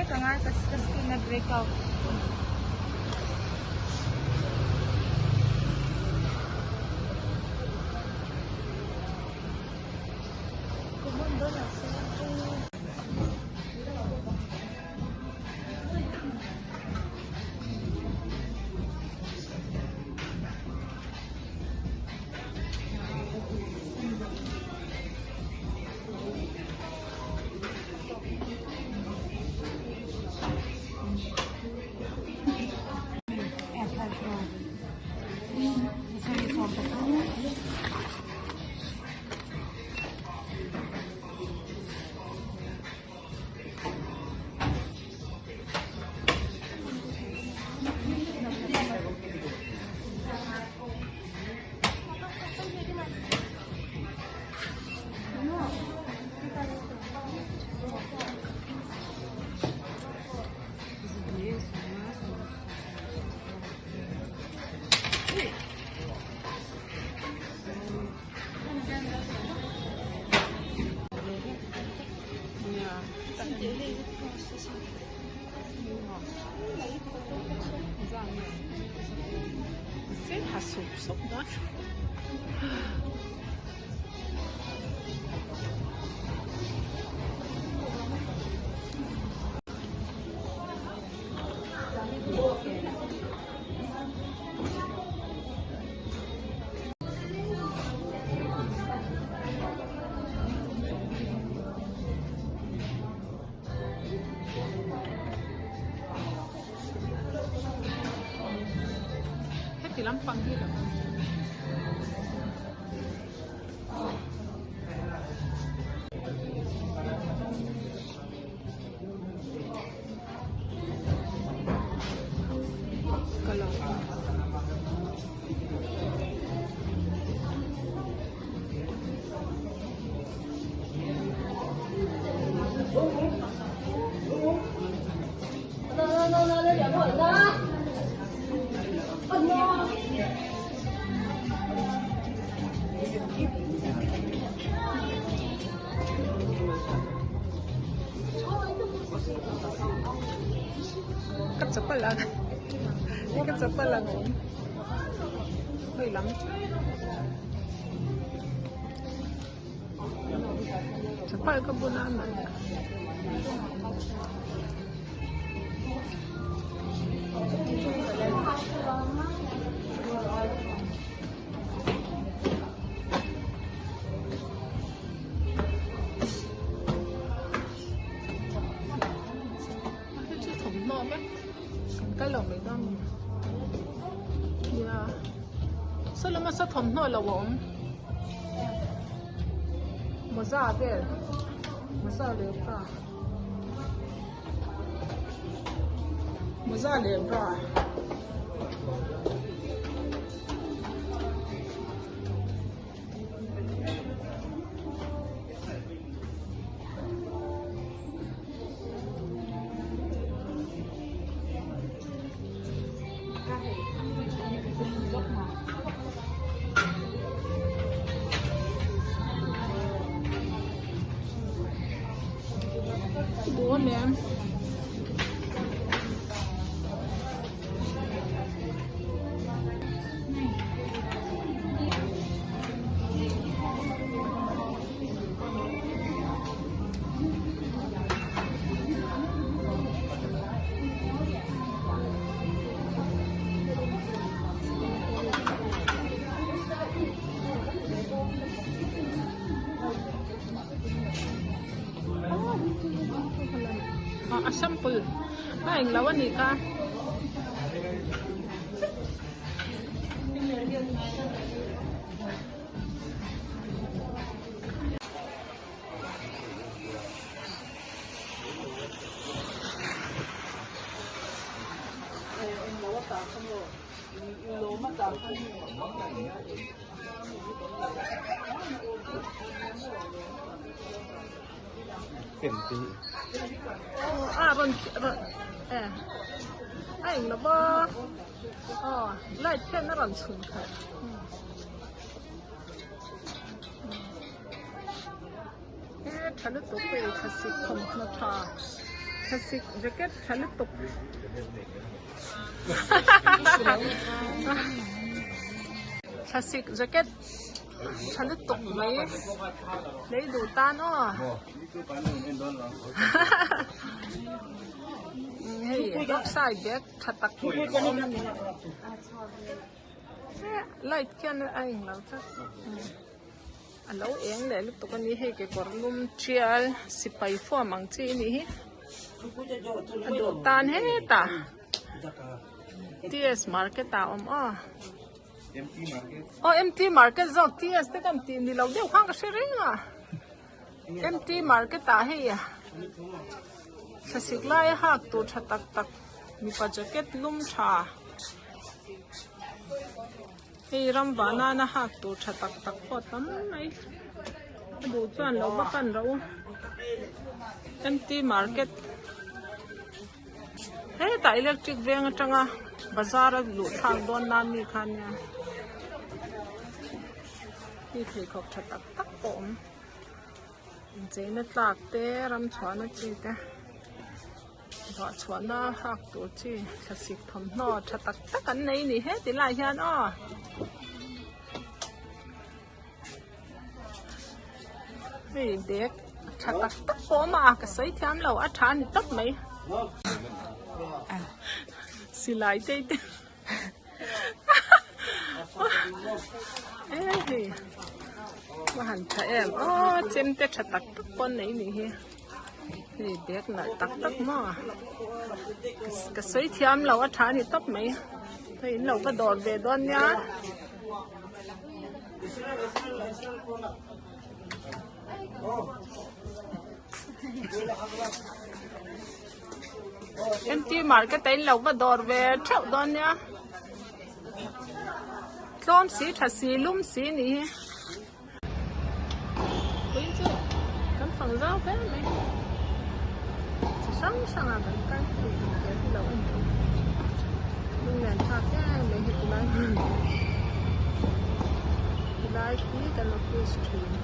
tanga kas na breakout. Hasupsok na. Lampang dia lah. Kalau cắt chập lang, cắt chập lang, hơi lắm. Chapal ka po naman. Cái lồng này con, yeah. Sao lắm mà sao thấm nổi là bóng, mà ra thế, mà ra đẹp cả, mà ra đẹp cả. Bố mẹ sample. Maing lawan ni ka. Anh là bơ, lại thêm nó còn sủng thật. Cái thằng nó tụt về thật sự không nó thà. classic jacket chalutok classic jacket chalutok mai lấy đủ tan ó hey upside bag chatak light kian anh lau chắc alo eng le lúc to kan ni he ke korlum trial sipai fo mang chi ni ado tan he ta TS market ta empty market zo TS te kan ti ni lo deu khang ka shering empty market ta he ya sasikla ya hak to thatak tak mi pa jacket lum tha hey ram bana na hak to thatak tak po tam mai du chuan lo ba kan ro empty market hey ta electric veng atanga bazar lu thang don na mi khan ya ni thei khop thatak tak pom jeina tlak te ram chhuana chi te wa chhuana hak to chi thasik thom no thatak tak an nei ni he ti lai hian vì đẹp chặt tắc tắc có mà cái sấy tham lầu ăn thán tóc mấy xì lại tê tê ê mà hẳn thà em xem tê chặt tắc tắc con này nè thì đẹp là tắc tắc mà cái sấy tham lầu ăn thán tóc mấy thì lầu có đòn về đón nhá empty market tay lâu và đòi về trâu đó nhá tôm xí thật xí lum xí nè quý chứ cắm phòng rau thế này chỉ sáng sáng là vẫn căng thì cái lâu nhưng mà thật cái mình hiện nay thì lại kỹ cái lô stream